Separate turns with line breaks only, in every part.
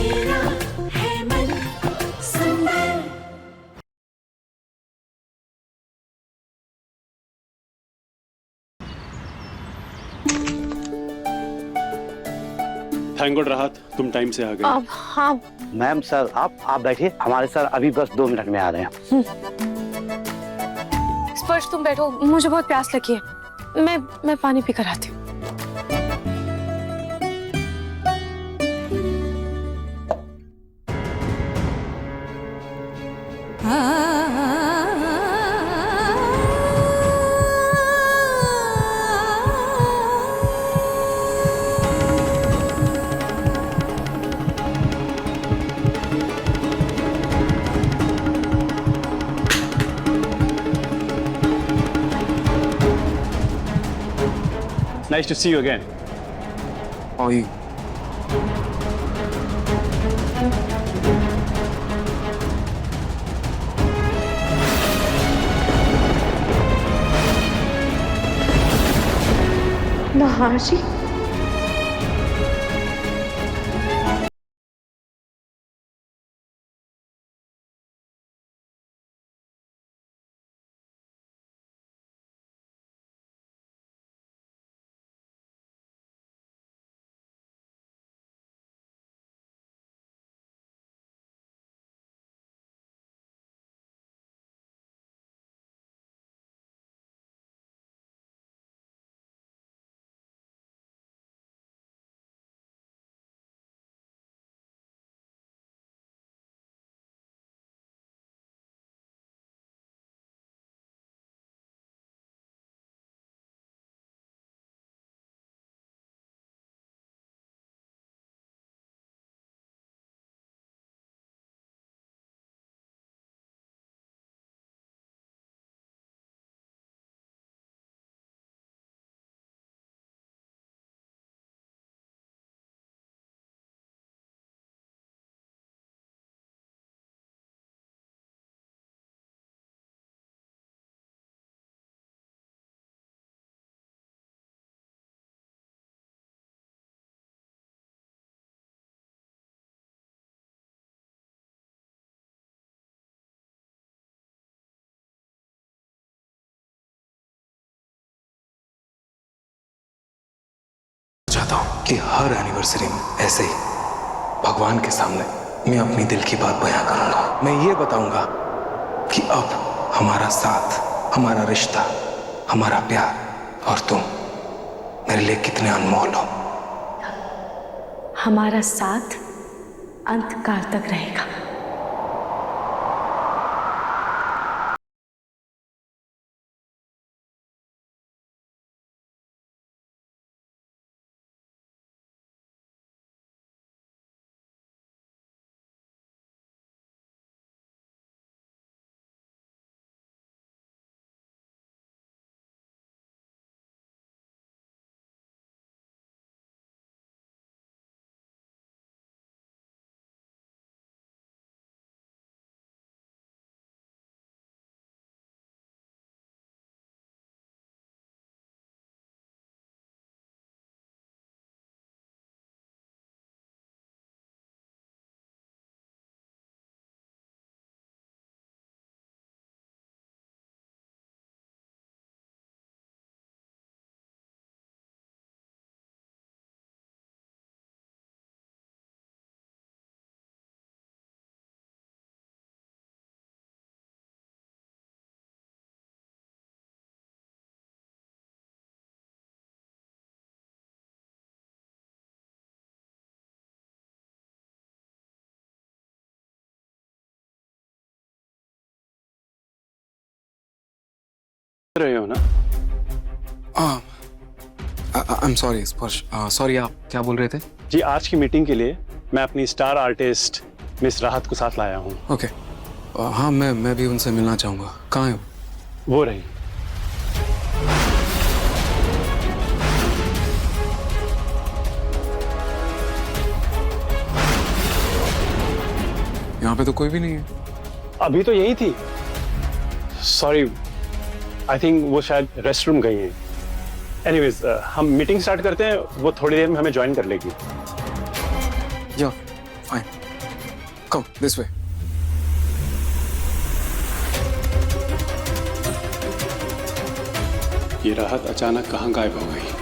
मेरा है मन सुंदर।
थैंक गॉड राहत, तुम टाइम से आ गए।
हाँ
मैम सर आप बैठिए, हमारे सर अभी बस 2 मिनट में आ रहे हैं।
स्पर्श तुम बैठो, मुझे बहुत प्यास लगी है। मैं पानी पी कर आती हूँ।
Nice to see you again.
How are you?
नहार जी,
चाहता हूँ कि हर एनिवर्सरी में ऐसे ही भगवान के सामने मैं अपनी दिल की बात बयां करूंगा। मैं ये बताऊंगा कि अब हमारा साथ, हमारा रिश्ता, हमारा प्यार और तुम मेरे लिए कितने अनमोल हो।
हमारा साथ अंतकाल तक रहेगा।
रहे हो ना?
आई एम सॉरी स्पर्श, सॉरी, आप क्या बोल रहे थे?
जी, आज की मीटिंग के लिए मैं अपनी स्टार आर्टिस्ट मिस राहत को साथ लाया हूँ।
ओके, हाँ, मैं भी उनसे मिलना चाहूँगा। कहाँ है वो?
वो रही।
यहाँ पे तो कोई भी नहीं है।
अभी तो यही थी। सॉरी, आई थिंक वो शायद रेस्ट रूम गई हैं। एनीवेज, हम मीटिंग स्टार्ट करते हैं, वो थोड़ी देर में हमें ज्वाइन कर लेगी।
या फाइन, कम दिस वे।
ये राहत अचानक कहाँ गायब हो गई?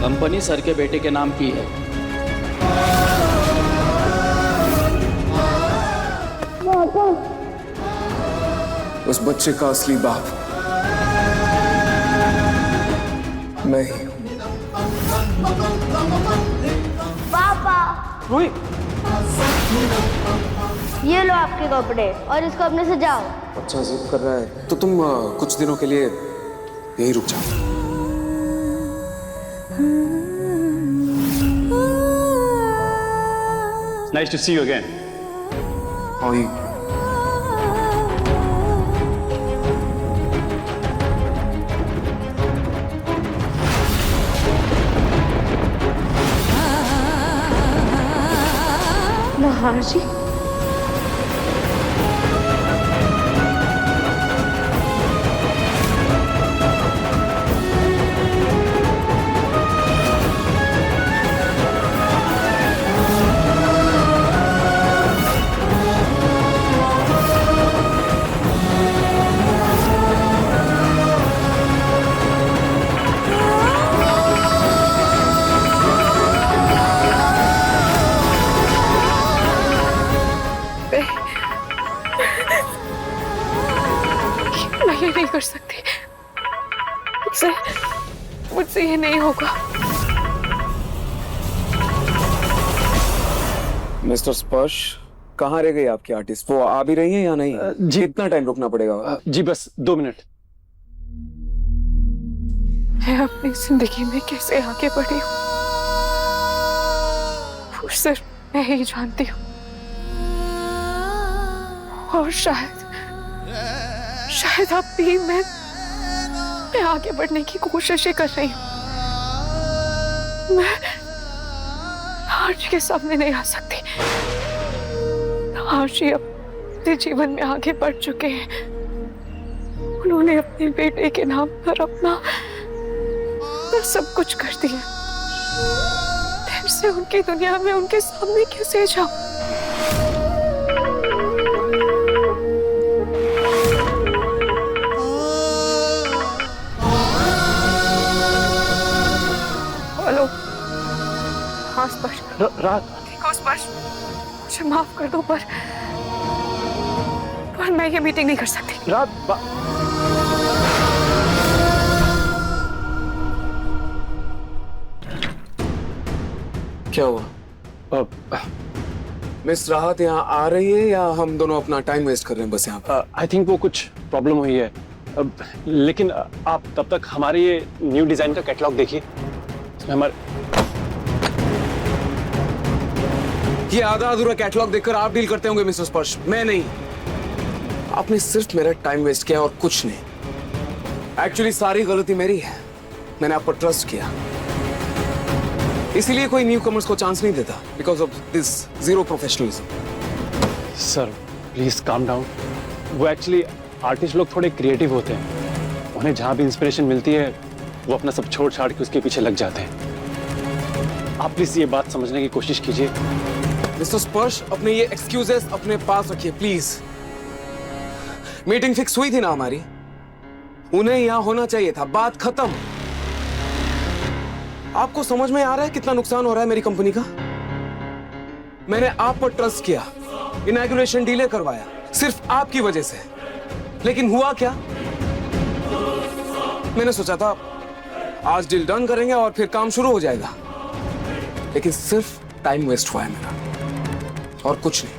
कंपनी सर के बेटे के नाम की है।
उस बच्चे का असली बाप मैं ही हूं।
पापा
रोहित,
ये लो आपके कपड़े और इसको अपने से जाओ।
अच्छा जिद कर रहा है तो तुम कुछ दिनों के लिए यहीं रुक जाओ।
nice to see you again.
How are you?
नहार जी, मैं ये नहीं कर सकती। मुझसे ये नहीं होगा।
मिस्टर स्पर्श, कहाँ रह गई आपकी आर्टिस्ट? वो आ भी रही है या नहीं?
जी।
कितना टाइम रुकना पड़ेगा?
जी बस 2 मिनट।
मैं अपनी जिंदगी में कैसे आगे बढ़ी हूँ वो सिर्फ मैं ही जानती हूँ। और शायद अब भी मैं आगे बढ़ने की कोशिश ही कर रही हूँ। मैं आर्ची के सामने नहीं आ सकती। आर्ची अपने जीवन में आगे बढ़ चुके हैं। उन्होंने अपने बेटे के नाम पर अपना सब कुछ कर दिया। फिर से उनकी दुनिया में उनके सामने कैसे जाऊं? हेलो, हाँ स्पर्श।
रात,
देखो स्पर्श, मुझे माफ कर दो पर मैं ये मीटिंग नहीं कर सकती।
रात
क्या हुआ? मिस राहत यहाँ आ रही है या हम दोनों अपना टाइम वेस्ट कर रहे हैं बस यहाँ पर?
आई थिंक वो कुछ प्रॉब्लम हुई है। लेकिन आप तब तक हमारे ये न्यू डिजाइन का कैटलॉग देखिए। इसमें हमारे
ये आधा अधूरा कैटलॉग देखकर आप डील करते होंगे मिस्टर स्पर्श, मैं नहीं। आपने सिर्फ मेरा टाइम वेस्ट किया और कुछ नहीं। एक्चुअली सारी गलती मेरी है। मैंने आप पर ट्रस्ट किया, इसीलिए कोई न्यू कमर्स को चांस नहीं देता because of this zero professionalism.
Sir please calm down. वो एक्चुअली आर्टिस्ट लोग थोड़े क्रिएटिव होते हैं। उन्हें जहाँ भी इंस्पिरेशन मिलती है वो अपना सब छोड़ छाड़ के उसके पीछे लग जाते हैं। आप प्लीज ये बात समझने की कोशिश कीजिए।
मिस्टर स्पर्श, अपने ये एक्सक्यूजेस अपने पास रखिए प्लीज। मीटिंग फिक्स हुई थी ना हमारी, उन्हें यहाँ होना चाहिए था। बात खत्म। आपको समझ में आ रहा है कितना नुकसान हो रहा है मेरी कंपनी का? मैंने आप पर ट्रस्ट किया, इनॉग्रेशन डिले करवाया सिर्फ आपकी वजह से। लेकिन हुआ क्या? मैंने सोचा था आज डील डन करेंगे और फिर काम शुरू हो जाएगा, लेकिन सिर्फ टाइम वेस्ट हुआ है मेरा और कुछ नहीं।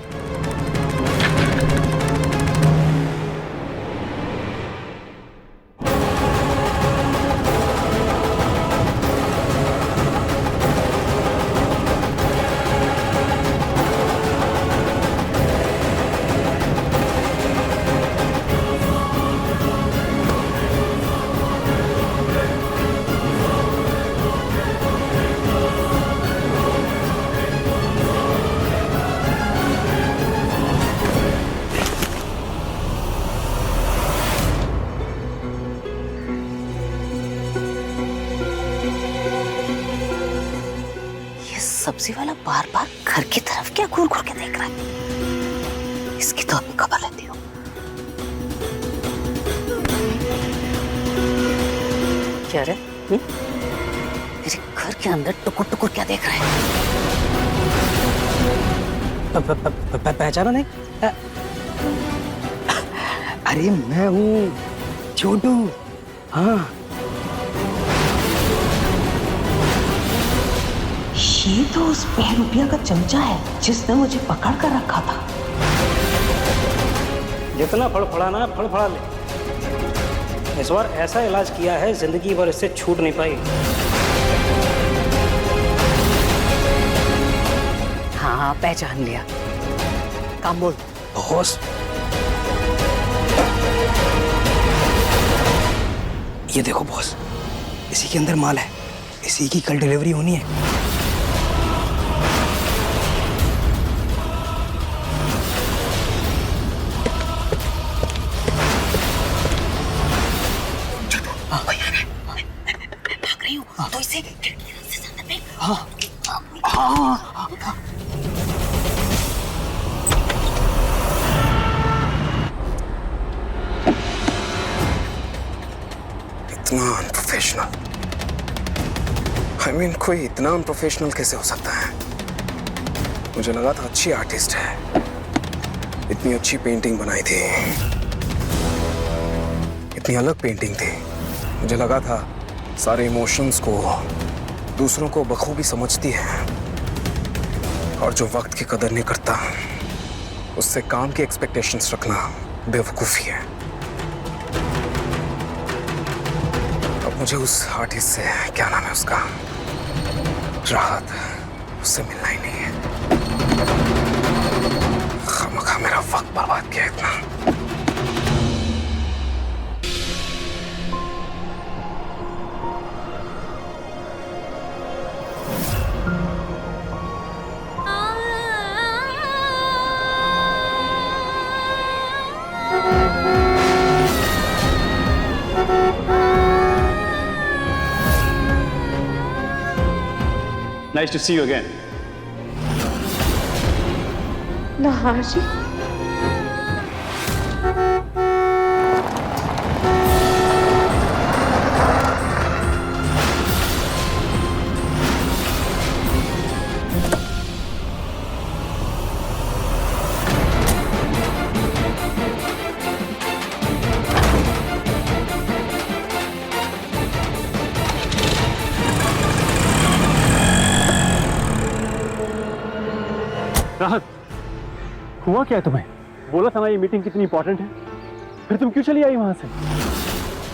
सब्जी वाला बार बार घर की तरफ क्या घूर घूर के देख रहा है? इसकी तो अभी खबर लेती हूँ। क्या रे? मेरे घर के अंदर टुकुर टुकुर क्या देख रहा है?
पहचाना नहीं? अरे मैं हूँ छोटू। हाँ,
ये तो उस बहरूपिया का चमचा है जिसने मुझे पकड़ कर रखा था।
जितना फड़फड़ाना है फड़फड़ा ले। इस बार ऐसा इलाज किया है जिंदगी भर इससे छूट नहीं पाई।
हाँ, पहचान लिया। काम बोल।
बॉस, ये देखो बॉस, इसी के अंदर माल है, इसी की कल डिलीवरी होनी है।
तो इसे खिड़की के रास्ते से अंदर फेंक।
हाँ, हाँ।
इतना अनप्रोफेशनल। I mean, कोई इतना अनप्रोफेशनल कैसे हो सकता है? मुझे लगा था अच्छी आर्टिस्ट है, इतनी अच्छी पेंटिंग बनाई थी, इतनी अलग पेंटिंग थी। मुझे लगा था सारे इमोशंस को, दूसरों को बखूबी समझती है, और जो वक्त की कदर नहीं करता उससे काम की एक्सपेक्टेशंस रखना बेवकूफी है। अब मुझे उस आर्टिस्ट से, क्या नाम है उसका, राहत, उससे मिलना ही नहीं है। खामखा मेरा वक्त बर्बाद किया इतना।
Nice to see you again.
नहार जी,
राहत, हुआ क्या तुम्हें? बोला था ना ये मीटिंग कितनी इंपॉर्टेंट है, फिर तुम क्यों चली आई वहां से?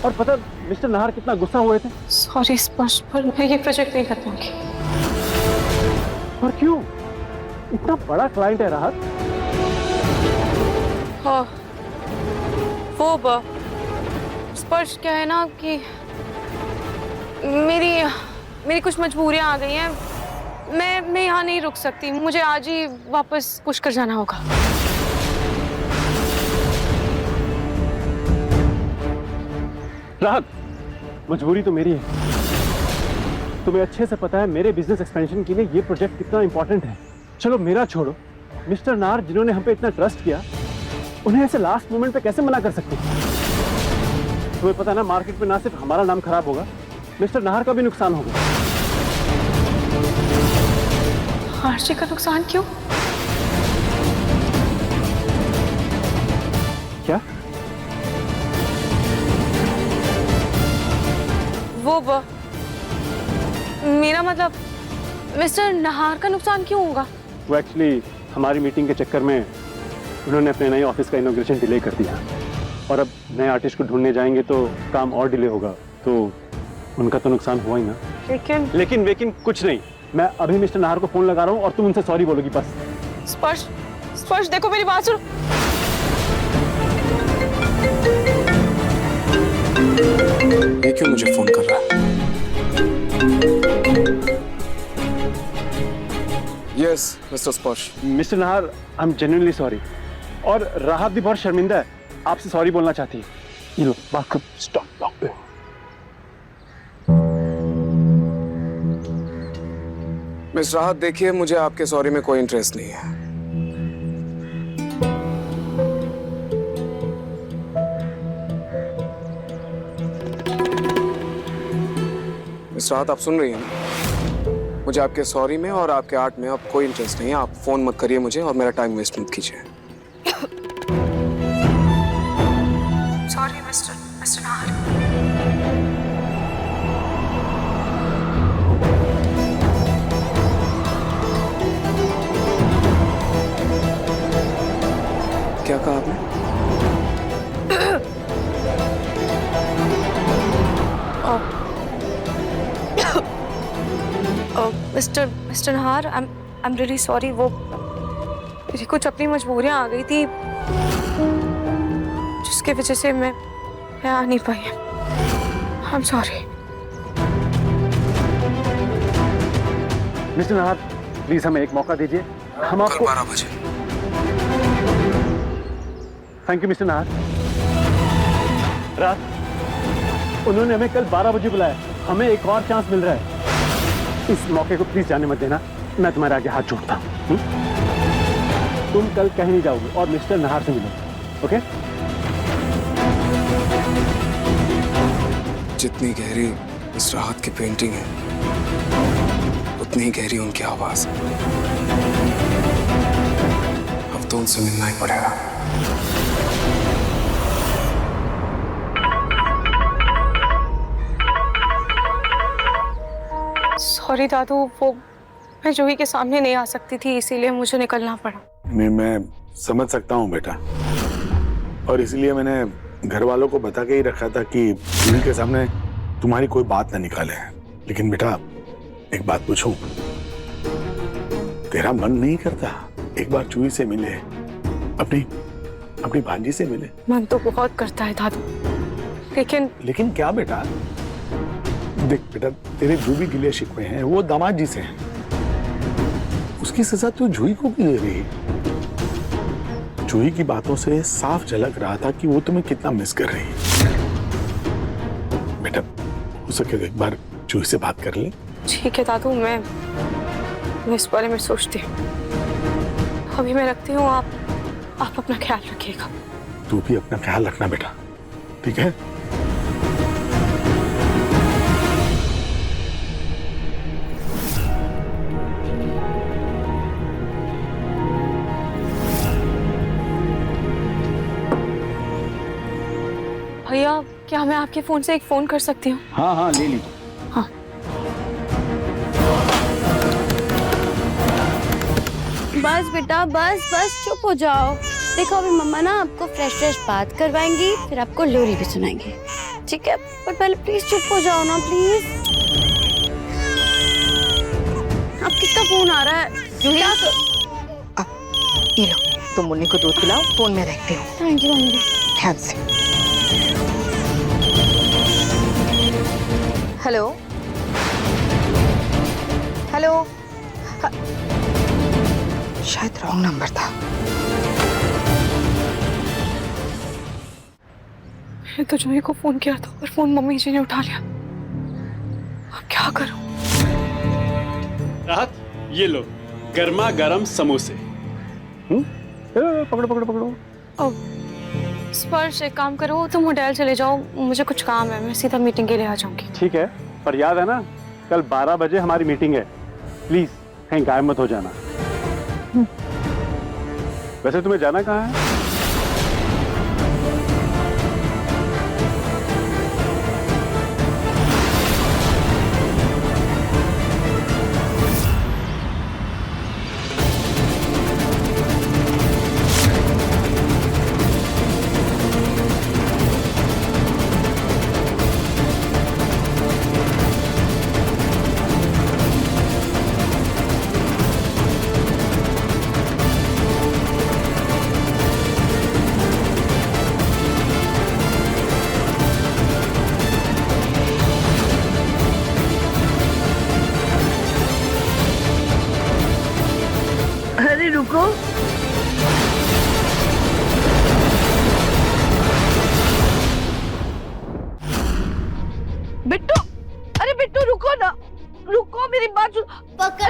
और पता मिस्टर नाहर कितना गुस्सा हुए थे?
सॉरी स्पर्श, पर मैं ये प्रोजेक्ट नहीं कर पाऊंगी।
और क्यों? इतना बड़ा क्लाइंट है राहत।
हाँ, वो स्पर्श क्या है ना कि मेरी कुछ मजबूरियां आ गई हैं। मैं यहाँ नहीं रुक सकती, मुझे आज ही वापस पुष्कर जाना होगा।
राहत, मजबूरी तो मेरी है। तुम्हें अच्छे से पता है मेरे बिजनेस एक्सपेंशन के लिए ये प्रोजेक्ट कितना इंपॉर्टेंट है। चलो मेरा छोड़ो, मिस्टर नाहर जिन्होंने हम पे इतना ट्रस्ट किया, उन्हें ऐसे लास्ट मोमेंट पे कैसे मना कर सकते? तुम्हें पता है ना, मार्केट में ना सिर्फ हमारा नाम खराब होगा, मिस्टर नाहर का भी नुकसान होगा।
आरजी का नुकसान क्यों? मेरा मतलब मिस्टर नहार का नुकसान क्यों होगा?
वो एक्चुअली हमारी मीटिंग के चक्कर में उन्होंने अपने नए ऑफिस का इनॉग्रेशन डिले कर दिया और अब नए आर्टिस्ट को ढूंढने जाएंगे तो काम और डिले होगा, तो उनका तो नुकसान हुआ ही ना। लेकिन कुछ नहीं, मैं अभी मिस्टर नहार को फोन लगा रहा हूँ और तुम उनसे सॉरी बोलोगी बस।
स्पर्श देखो मेरी बात सुनो।
ये क्यों मुझे फोन कर रहा है? यस मिस्टर स्पर्श।
Mister Nahar, I am genuinely sorry और राहत भी बहुत शर्मिंदा है, आपसे सॉरी बोलना चाहती है। ये लो बात कर, स्टॉप।
मिस राहत, देखिए मुझे आपके सॉरी में कोई इंटरेस्ट नहीं है। मिस राहत, आप सुन रही हैं ना? मुझे आपके सॉरी में और आपके आर्ट में अब कोई इंटरेस्ट नहीं है। आप फोन मत करिए मुझे और मेरा टाइम वेस्ट मत कीजिए।
सॉरी मिस्टर नहार।
क्या कहा आपने?
Mister Nahar, I am really sorry. वो मेरी कुछ अपनी मजबूरियां आ गई थी जिसकी वजह से मैं आ नहीं पाई। I am sorry.
Mister Nahar, please हमें एक मौका दीजिए, हम आपको।
12 बजे।
थैंक यू मिस्टर नहार। रात, उन्होंने हमें कल 12 बजे बुलाया, हमें एक और चांस मिल रहा है। इस मौके को प्लीज जाने मत देना, मैं तुम्हारे आगे हाथ जोड़ता हूं। तुम कल कहीं नहीं जाओगे और मिस्टर नहार से मिलोगे, ओके?
जितनी गहरी इस राहत की पेंटिंग है उतनी ही गहरी उनकी आवाज है। अब तो उनसे मिलना ही पड़ेगा।
सॉरी दादू, वो मैं जूही के सामने नहीं आ सकती थी, इसीलिए मुझे निकलना पड़ा।
मैं समझ सकता हूँ बेटा, और इसलिए मैंने घर वालों को बता के ही रखा था कि जूही के सामने तुम्हारी कोई बात ना निकाले। लेकिन बेटा, एक बात पूछूं, तेरा मन नहीं करता एक बार जूही से मिले, अपनी भांजी से मिले?
मन तो बहुत करता है दादू,
लेकिन क्या बेटा? देख बेटा, तेरे जो भी गिले शिकवे हैं वो दामाद जी से हैं। उसकी सजा तू जूही को क्यों दे रही? जूही की बातों से साफ झलक रहा था कि वो तुम्हें कितना मिस कर रही है। बेटा, हो सके तो एक बार जूही से बात कर ले।
ठीक है दादू, मैं इस बारे में सोचती हूँ। अभी मैं रखती हूँ, आप अपना ख्याल रखिएगा।
तू भी अपना ख्याल रखना बेटा, ठीक है?
भैया, क्या मैं आपके फोन से एक फोन कर सकती हूँ?
हाँ ले ली।
हाँ।
बस बेटा, बस चुप हो जाओ। देखो अभी मम्मा ना आपको फ्रेश बात करवाएंगी, फिर आपको लोरी भी सुनाएंगी, ठीक है? पर पहले प्लीज चुप हो जाओ ना, प्लीज। अब किसका फोन आ रहा है?
जूही, ये लो, तुम मुन्नी को दूध पिलाओ, फोन में रखती हूँ।
Thank you mummy.
ध्यान से। हेलो हेलो, शायद रॉन्ग नंबर था।
मैंने तो जूही को फोन किया था और फोन मम्मी जी ने उठा लिया। अब क्या करूं?
राहत, ये लो गर्मा गर्म समोसे। पकड़ो।
स्पर्श, एक काम करो, तुम होटल चले जाओ, मुझे कुछ काम है, मैं सीधा मीटिंग के लिए आ जाऊंगी।
ठीक है, पर याद है ना, कल 12 बजे हमारी मीटिंग है। प्लीज कहीं गायब मत हो जाना। वैसे तुम्हें जाना कहाँ है?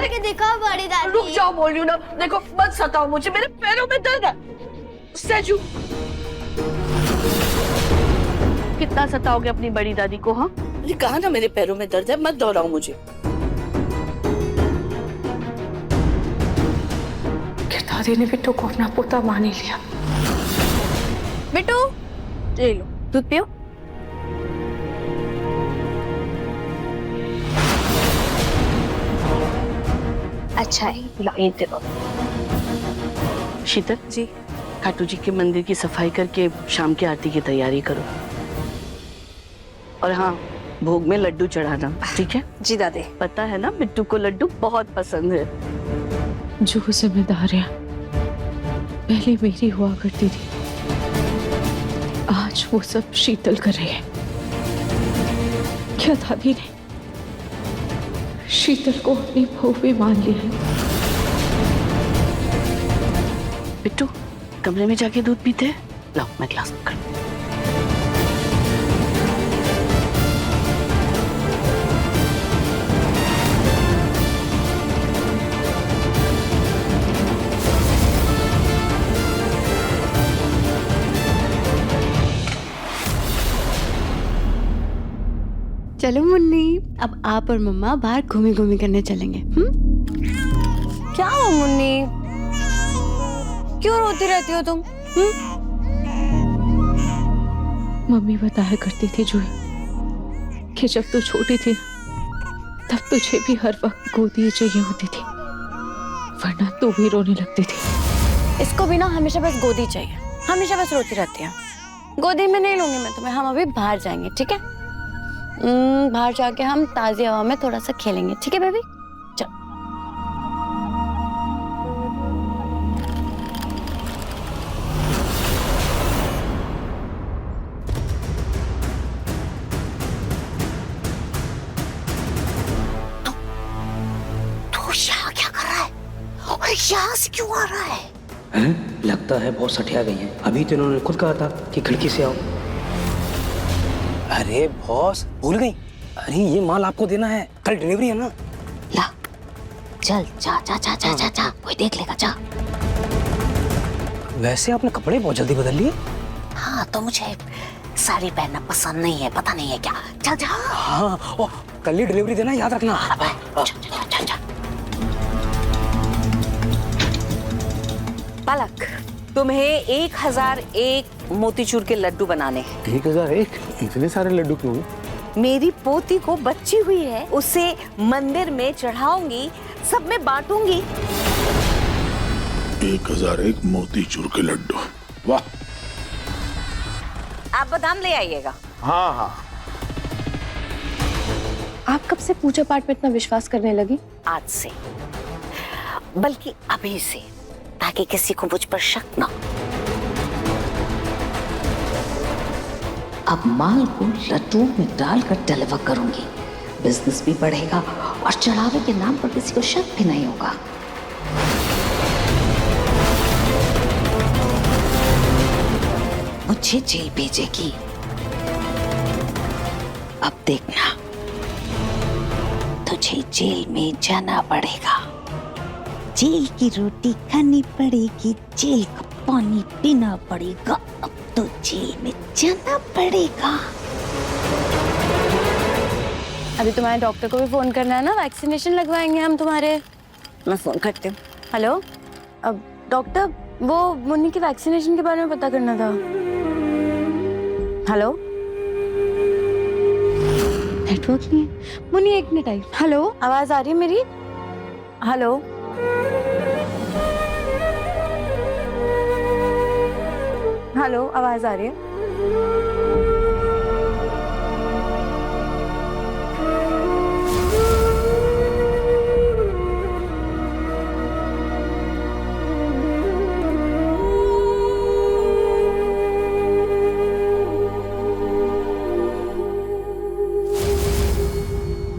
के दिखाओ बड़ी दादी।
रुक जाओ बोल रही हूँ ना, देखो मत सताओ मुझे, मेरे पैरों में दर्द है। सजू कितना सताओगे अपनी बड़ी दादी को? हाँ मुझे कहा ना मेरे पैरों में दर्द है, मत दोहराओ मुझे।
दादी ने बिट्टू को अपना पोता मान ही लिया।
बिट्टू ले लो दूध पियो। अच्छा है दे दो।
शीतल जी, खाटू जी के मंदिर की सफाई करके शाम की आरती की तैयारी करो। और हाँ, भोग में लड्डू चढ़ाना, ठीक है?
जी दादी।
पता है ना बिट्टू को लड्डू बहुत पसंद है।
जो जिम्मेदारियां पहले मेरी हुआ करती थी, आज वो सब शीतल कर रही है। क्या दादी ने शीतल को अपनी बहू में मान लिया है?
बिट्टू कमरे में जाके दूध पीते हैं। लाओ मैं ग्लास कर।
चलो मुन्नी, अब आप और मम्मा बाहर घूमी घूमी करने चलेंगे। क्या हो मुन्नी, क्यों रोती रहती हो तुम?
मम्मी बताया करती थी जूही कि जब तू छोटी थी तब तुझे भी हर वक्त गोदी चाहिए होती थी, वरना तू भी रोने लगती थी।
इसको भी ना हमेशा बस गोदी चाहिए, हमेशा बस रोती रहती है। गोदी में नहीं लूंगी मैं तुम्हें, हम अभी बाहर जाएंगे, ठीक है? बाहर जाके हम ताजी हवा में थोड़ा सा खेलेंगे, ठीक है बेबी? चल।
तो यहाँ क्या कर रहा है और यहाँ से क्यों आ रहा है?
हैं? लगता है बहुत सठिया गई हैं। अभी तो इन्होंने खुद कहा था कि खिड़की से आओ। अरे बॉस भूल गई? अरे ये माल आपको देना है, कल डिलीवरी है ना।
ला चल जा जा जा जा जा जा, कोई देख लेगा, जा।
वैसे आपने कपड़े बहुत जल्दी बदल लिए।
हाँ तो मुझे साड़ी पहनना पसंद नहीं है, पता नहीं है क्या। चल जा।
हाँ ओ, कल ही डिलीवरी देना, याद रखना।
पलक, तुम्हें 1001 मोतीचूर के लड्डू बनाने हैं।
1001? इतने सारे लड्डू क्यों?
मेरी पोती को बच्ची हुई है, उसे मंदिर में चढ़ाऊंगी, सब में बांटूंगी।
1001 मोतीचूर के लड्डू, वाह।
आप बादाम ले आइएगा।
हाँ हाँ।
आप कब से पूजा पाठ में इतना विश्वास करने लगी?
आज से, बल्कि अभी से, ताकि किसी को मुझ पर शक ना।
अब माल को लड्डुओं में डालकर डिलीवर करूंगी, बिजनेस भी बढ़ेगा और चढ़ावे के नाम पर किसी को शक भी नहीं होगा। मुझे जेल भेजेगी, अब देखना, तुझे जेल में जाना पड़ेगा, जेल की रोटी खानी पड़ेगी, जेल का पानी पीना पड़ेगा, अब तो जेल में जाना पड़ेगा।
अभी तुम्हारे डॉक्टर को भी फोन करना है ना, वैक्सीनेशन लगवाएंगे हम तुम्हारे। मैं फोन करती हूँ। हेलो, अब डॉक्टर, वो मुन्नी की वैक्सीनेशन के बारे में पता करना था। हेलो, नेटवर्क नहीं है। मुन्नी एक मिनट आई। हेलो, आवाज आ रही है मेरी? हेलो, हेलो, आवाज आ रही है?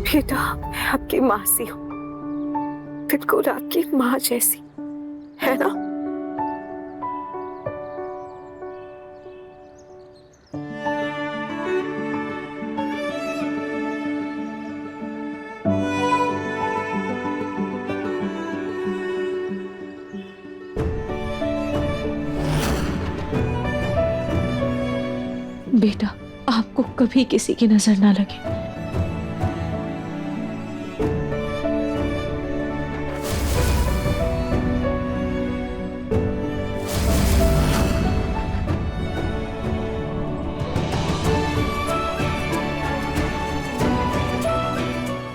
बेटा, मैं आपकी माँ सी हूँ, बिल्कुल आपकी माँ जैसी, है ना? बेटा आपको कभी किसी की नजर ना लगे।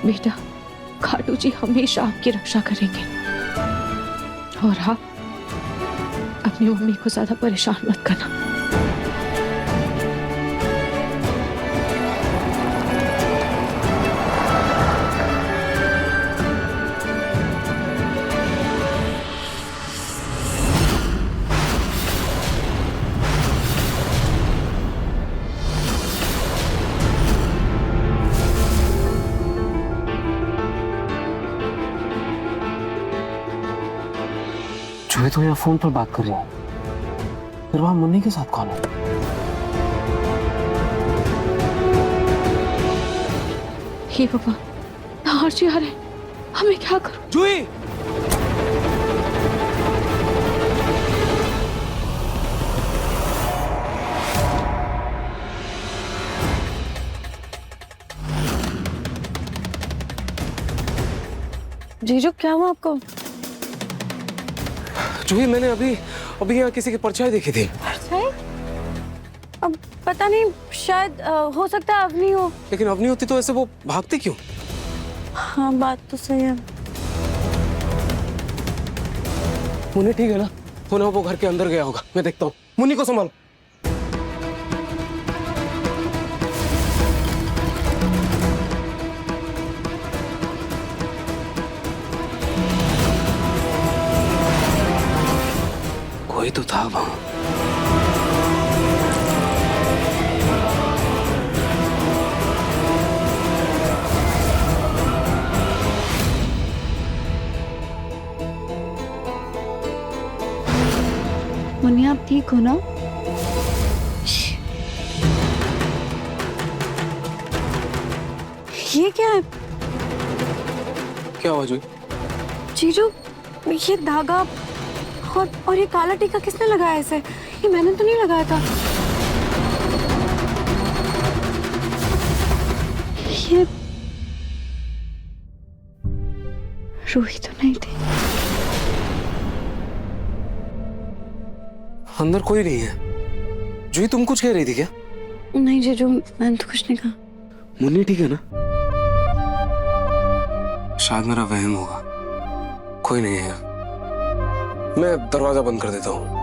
बेटा खाटू जी हमेशा आपकी रक्षा करेंगे और आप अपनी मम्मी को ज्यादा परेशान मत करना।
जूही तो यहाँ फोन पर बात कर रही है, फिर वहां मुन्नी के साथ कौन है?
हे बाबा नाहर जी आ रहे, हमें क्या करूं?
जूही!
जीजू क्या हुआ आपको?
जूही मैंने अभी यहाँ किसी की परछाई देखी थी।
परछाई? अब पता नहीं, शायद हो सकता है अवनी हो।
लेकिन अवनी होती तो ऐसे वो भागती क्यों?
हाँ बात तो सही है।
मुन्नी ठीक है ना? वो घर के अंदर गया होगा, मैं देखता हूँ। मुन्नी को संभालो। कोई तो था वहां।
मुन्नी आप ठीक हो ना? ये क्या है?
क्या हुआ जूही?
जीजू ये धागा और ये काला टीका किसने लगाया इसे? ये मैंने तो नहीं लगाया था। ये रूही तो नहीं थी।
अंदर कोई नहीं है। जूही तुम कुछ कह रही थी क्या?
नहीं जीजू मैंने तो कुछ नहीं कहा।
मुन्नी ठीक है ना? शायद मेरा वहम होगा। कोई नहीं है, मैं दरवाजा बंद कर देता हूँ।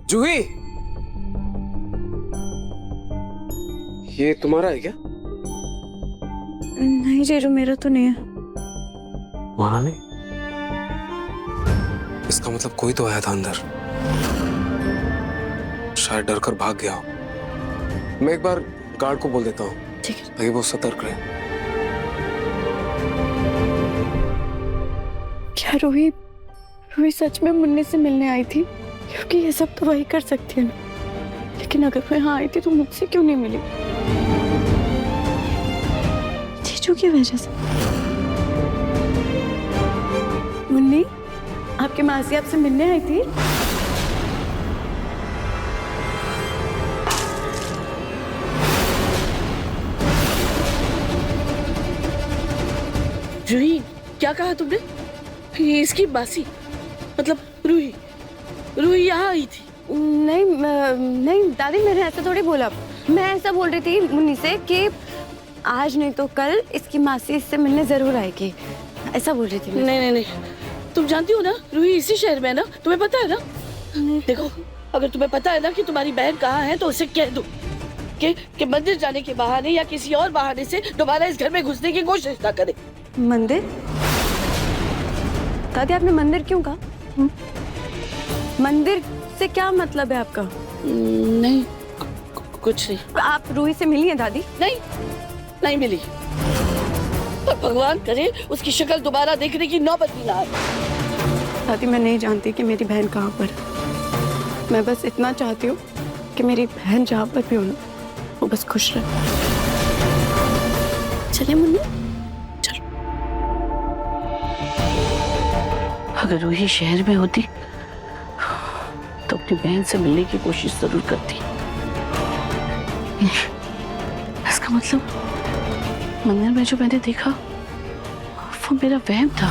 जूही, ये तुम्हारा है क्या?
नहीं जीजू मेरा तो नहीं है।
तुम्हारा नहीं? इसका मतलब कोई तो आया था अंदर, शायद डर कर भाग गया हो। मैं एक बार गार्ड को बोल देता हूँ ताकि वो सतर्क रहे।
क्या रूही सच में मुन्नी से मिलने आई थी? क्योंकि ये सब तो वही कर सकती है ना। लेकिन अगर वो यहाँ आई थी तो मुझसे क्यों नहीं मिली? जीजू की वजह से। मुन्नी आपकी मासी आपसे मिलने आई थी?
जूही क्या कहा तुमने? ये इसकी मासी मतलब रूही यहाँ आई थी?
नहीं दादी मैंने ऐसा थोड़ी बोला। मैं ऐसा बोल रही थी मुन्नी से कि आज नहीं तो कल इसकी मासी इससे मिलने जरूर आएगी, ऐसा बोल रही थी।
नहीं तुम जानती हो ना रूही इसी शहर में है ना, तुम्हें पता है ना? देखो अगर तुम्हें पता है ना कि तुम्हारी बहन कहाँ है तो उसे कह दो कि मंदिर जाने के बहाने या किसी और बहाने से दोबारा इस घर में घुसने की कोशिश ना करे।
मंदिर? दादी आपने मंदिर क्यों कहा? मंदिर से क्या मतलब है आपका?
नहीं कुछ नहीं।
आप रूही से मिली हैं दादी?
नहीं मिली। और भगवान करे उसकी शक्ल दोबारा देखने की नौबत भी ना आए।
दादी मैं नहीं जानती कि मेरी बहन कहाँ पर है। मैं बस इतना चाहती हूँ कि मेरी बहन जहाँ पर भी हो ना, वो बस खुश रहे। चले मुन्नी, चलो।
अगर रूही शहर में होती तो अपनी बहन से मिलने की कोशिश जरूर करती। इसका मतलब मंदिर में जो मैंने देखा वो मेरा वहम था।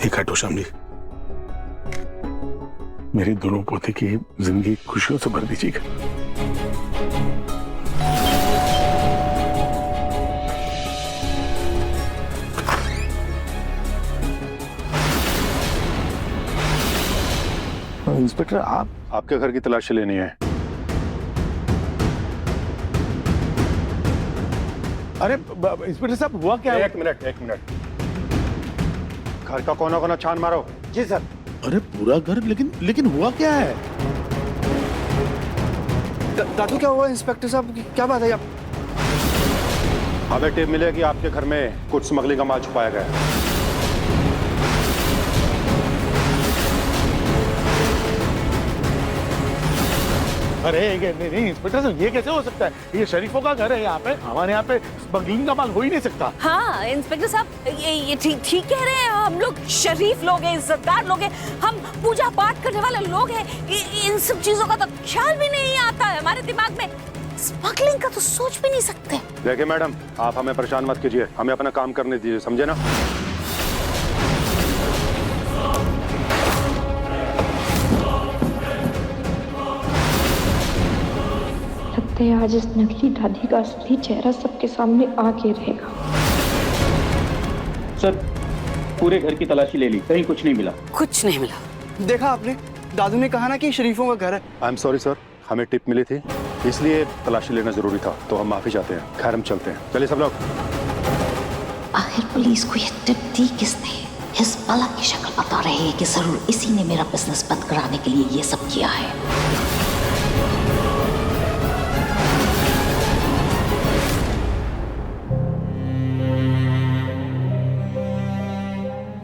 एक हटो शामली, मेरी दोनों पोते की जिंदगी खुशियों से भर दीजिएगा। इंस्पेक्टर, आप
आपके घर की तलाशी लेनी है।
अरे इंस्पेक्टर साहब, हुआ क्या है?
एक मिनट। घर का कोना कोना छान मारो।
जी सर। अरे पूरा घर, लेकिन हुआ क्या है?
दादू क्या हुआ इंस्पेक्टर साहब, क्या बात है? आप
हमें टिप मिलेगी आपके घर में कुछ स्मगलिंग का माल छुपाया गया है।
अरे नहीं इंस्पेक्टर साहब, ये कैसे हो सकता है? ये शरीफों का घर है, यहाँ पे हमारे यहाँ पे स्मगलिंग का माल हो ही नहीं सकता।
हाँ इंस्पेक्टर साहब, ये ठीक कह रहे हैं। हम लोग शरीफ लोग हैं, इज्जतदार लोग हैं, हम पूजा पाठ करने वाले लोग हैं। इन सब चीजों का तो ख्याल भी नहीं आता है हमारे दिमाग में। स्मगलिंग का तो सोच भी नहीं सकते।
देखिए मैडम, आप हमें परेशान मत कीजिए, हमें अपना काम करने दीजिए, समझे ना?
लगता है आज इस नकली दादी का असली चेहरा सबके सामने आके रहेगा।
सर, पूरे घर की तलाशी ले ली, कहीं कुछ नहीं मिला।
कुछ नहीं मिला।
देखा आपने, दादू ने कहा ना कि शरीफों का घर है।
आई एम सॉरी सर, हमें टिप मिली थी, इसलिए तलाशी लेना जरूरी था, तो हम माफी चाहते हैं। खैर हम चलते हैं, चलिए सब लोग।
आखिर पुलिस को ये टिप दी किसने? इस पलक की शक्ल बता रही है कि जरूर इसी ने मेरा बिजनेस बंद कराने के लिए ये सब किया है।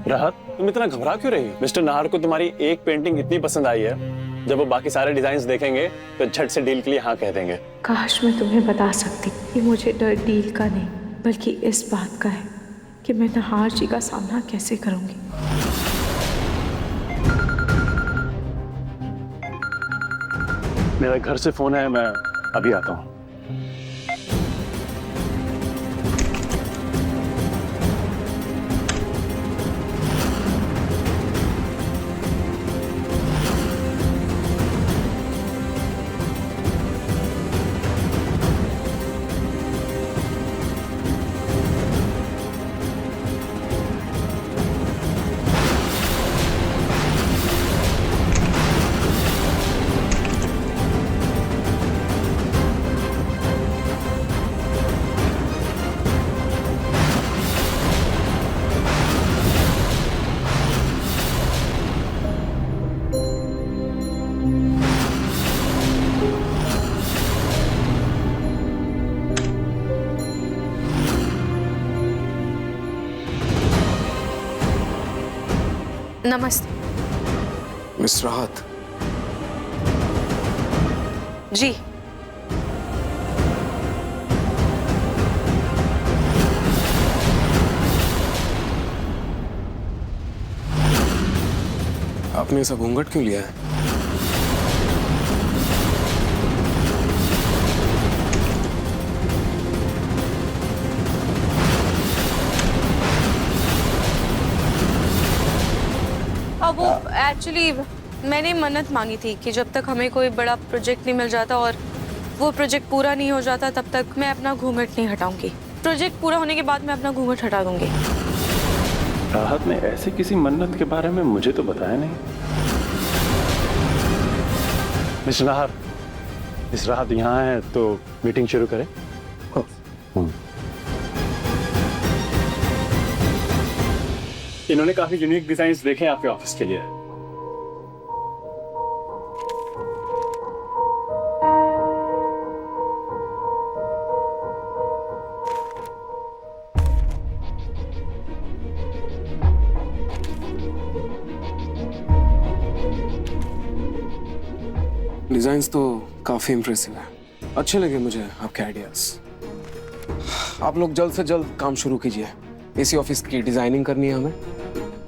राहत, तुम इतना घबरा क्यों रही हो? मिस्टर नाहर को तुम्हारी एक पेंटिंग इतनी पसंद आई है, जब वो बाकी सारे डिजाइन्स देखेंगे तो झट से डील के लिए हाँ कह देंगे।
काश मैं तुम्हें बता सकती कि मुझे डर डील का नहीं, बल्कि इस बात का है कि मैं नाहर जी का सामना कैसे करूंगी।
मेरा घर से फोन है, मैं अभी आता हूँ।
नमस्ते।
मिस राहत।
जी।
आपने ऐसा घूंघट क्यों लिया है?
वो एक्चुअली मैंने मन्नत मांगी थी कि जब तक हमें कोई बड़ा प्रोजेक्ट नहीं मिल जाता और वो प्रोजेक्ट पूरा नहीं हो जाता, तब तक मैं अपना घूंघट नहीं हटाऊंगी। प्रोजेक्ट पूरा होने के बाद मैं अपना घूंघट हटा दूंगी।
राहत ने ऐसे किसी मन्नत के बारे में मुझे तो बताया नहीं। मिस्टर नाहर, मिस राहत यहाँ है तो मीटिंग शुरू करें। इन्होंने काफी यूनिक डिजाइन्स देखे आपके ऑफिस के लिए।
डिजाइन्स तो काफी इम्प्रेसिव है, अच्छे लगे मुझे आपके आइडियाज। आप लोग जल्द से जल्द काम शुरू कीजिए। इसी ऑफिस की डिजाइनिंग करनी है हमें,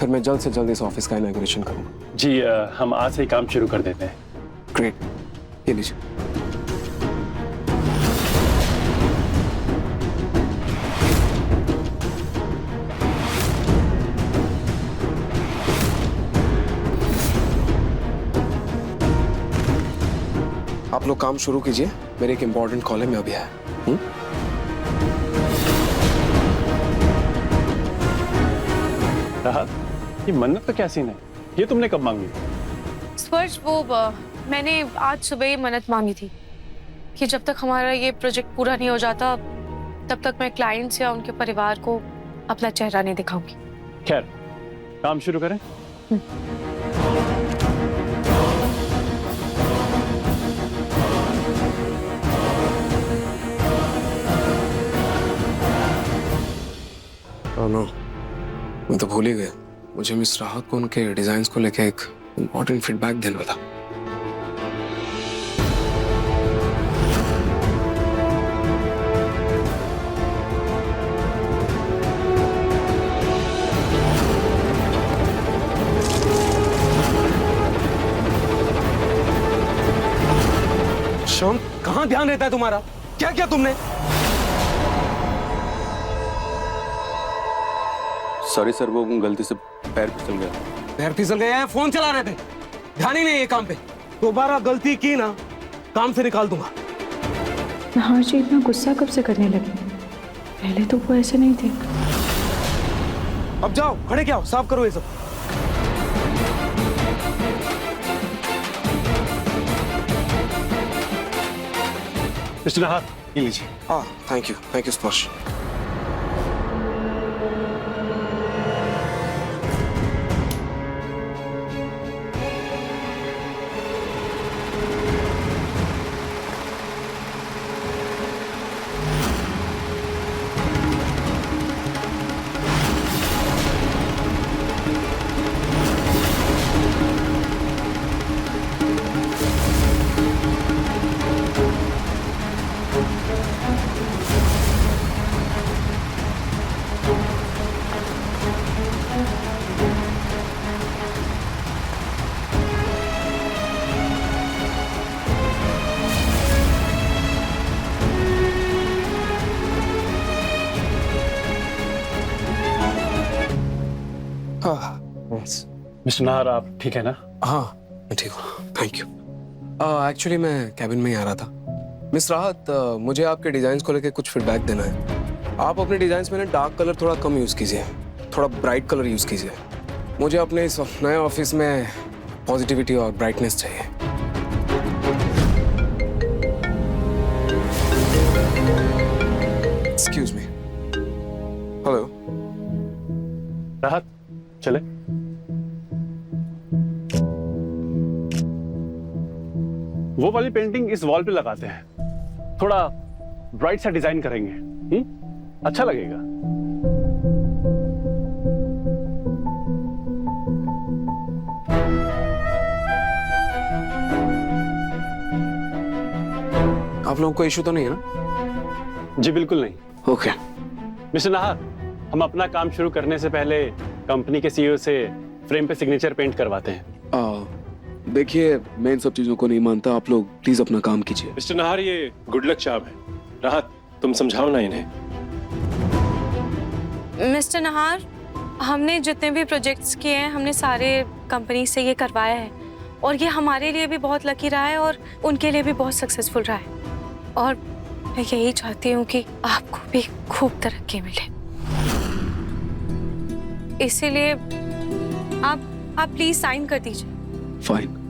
फिर मैं जल्द से जल्द इस ऑफिस का इनॉग्रेशन करूंगा।
जी हम आज से ही काम शुरू कर देते हैं।
ग्रेट, ये लीजिए। आप लोग काम शुरू कीजिए, मेरे एक इंपॉर्टेंट कॉल है, मैं अभी आया।
ये मन्नत का क्या सीन है? ये तुमने कब मांगी?
स्पर्श, वो मैंने आज सुबह ही मन्नत मांगी थी कि जब तक हमारा ये प्रोजेक्ट पूरा नहीं हो जाता तब तक मैं क्लाइंट्स या उनके परिवार को अपना चेहरा नहीं दिखाऊंगी।
खैर, काम शुरू करें।
नो, मैं तो भूल ही गया। मुझे मिस राहत को उनके डिजाइन्स को लेके एक इम्पोर्टेंट फीडबैक देना था। शौन, कहाँ ध्यान रहता है तुम्हारा? क्या किया तुमने?
सॉरी सर, वो गलती से पैर फिसल गया।
पैर फिसल गया है? फोन चला रहे थे, ध्यान ही नहीं है काम पे। दोबारा गलती की ना, काम से निकाल दूंगा।
नहार जी इतना गुस्सा कब से करने लगे? पहले तो वो ऐसे नहीं थे।
अब जाओ, खड़े क्या हो, साफ करो ये सब।
मिस्टर नहार, ये लीजिए।
थैंक यू स्पर्श।
मिस्टर नहार, आप ठीक है ना?
हाँ, मैं ठीक हूँ, थैंक यू। एक्चुअली मैं कैबिन में ही आ रहा था। मिस राहत, मुझे आपके डिजाइन्स को लेके कुछ फीडबैक देना है। आप अपने डिजाइन्स में ना डार्क कलर थोड़ा कम यूज कीजिए, थोड़ा ब्राइट कलर यूज कीजिए। मुझे अपने इस नए ऑफिस में पॉजिटिविटी और ब्राइटनेस चाहिए। Excuse me. हेलो
राहत, चले। वो वाली पेंटिंग इस वॉल पे लगाते हैं, थोड़ा ब्राइट सा डिजाइन करेंगे, अच्छा लगेगा।
आप लोगों को इशू तो नहीं है ना?
जी बिल्कुल नहीं।
ओके।
मिस्टर नहार, हम अपना काम शुरू करने से पहले कंपनी के सीईओ से फ्रेम पे सिग्नेचर पेंट करवाते हैं।
देखिए, मैं इन सब चीजों को नहीं मानता, आप लोग प्लीज अपना काम कीजिए।
मिस्टर नहार, ये गुड लक चार्म है। राहत, तुम समझाओ ना इन्हें।
मिस्टर नहार, हमने जितने भी प्रोजेक्ट्स किए हैं हमने सारे कंपनी से ये करवाया है और ये हमारे लिए भी बहुत लकी रहा है और उनके लिए भी बहुत सक्सेसफुल रहा है। और मैं यही चाहती हूँ कि आपको भी खूब तरक्की मिले, इसीलिए आप प्लीज साइन कर दीजिए।
फाइन।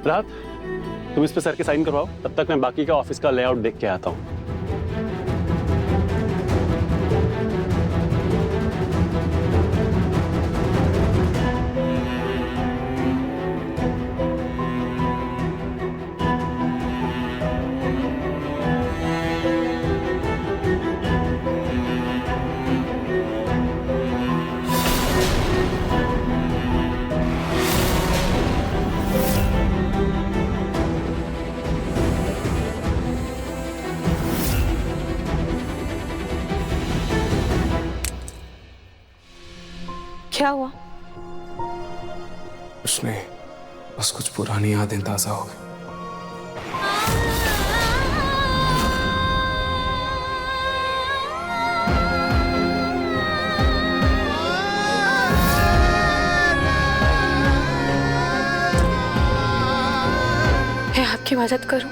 राहत, तुम इस पे सर के साइन करवाओ, तब तक मैं बाकी का ऑफिस का लेआउट देख के आता हूँ।
क्या हुआ?
कुछ नहीं, बस कुछ पुरानी यादें ताजा हो गई।
मैं आपकी मदद करूं?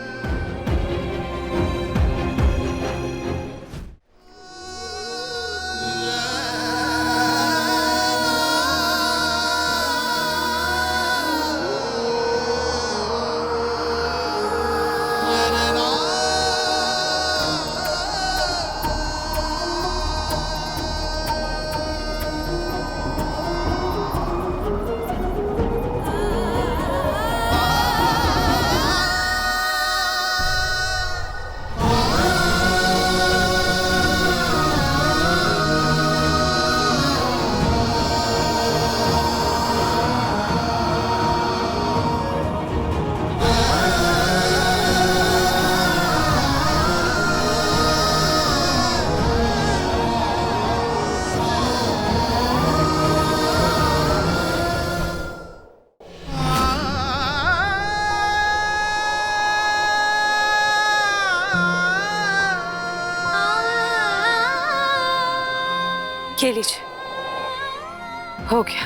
ये लीजिए, हो गया।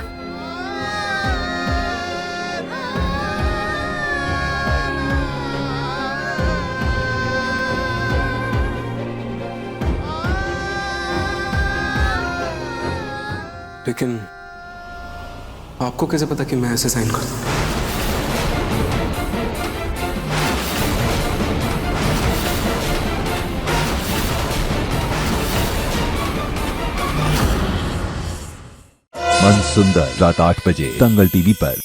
लेकिन आपको कैसे पता कि मैं ऐसे साइन करता हूँ?
मन सुंदर रात 8 बजे दंगल टीवी पर।